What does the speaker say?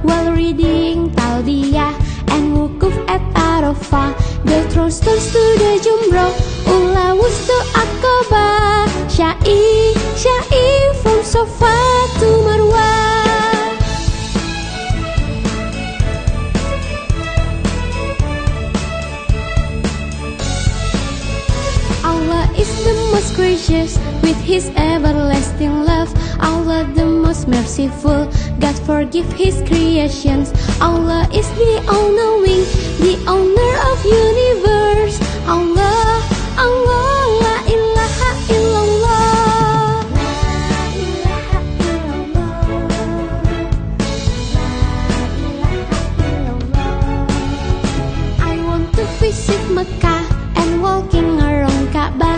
while reading Talbiyah and wukuf at Arafah. They throw stones to the Jumrah, Ula Wustu Aqabah, Sya'i from Safa to Marwah. Allah is the most gracious with His everlasting love. Allah the most merciful, God forgive His creations. Allah is the all-knowing, the owner of universe. Allah, Allah, la ilaha illallah. La ilaha illallah. La ilaha illallah. I want to visit Mecca and walking around Kaabah.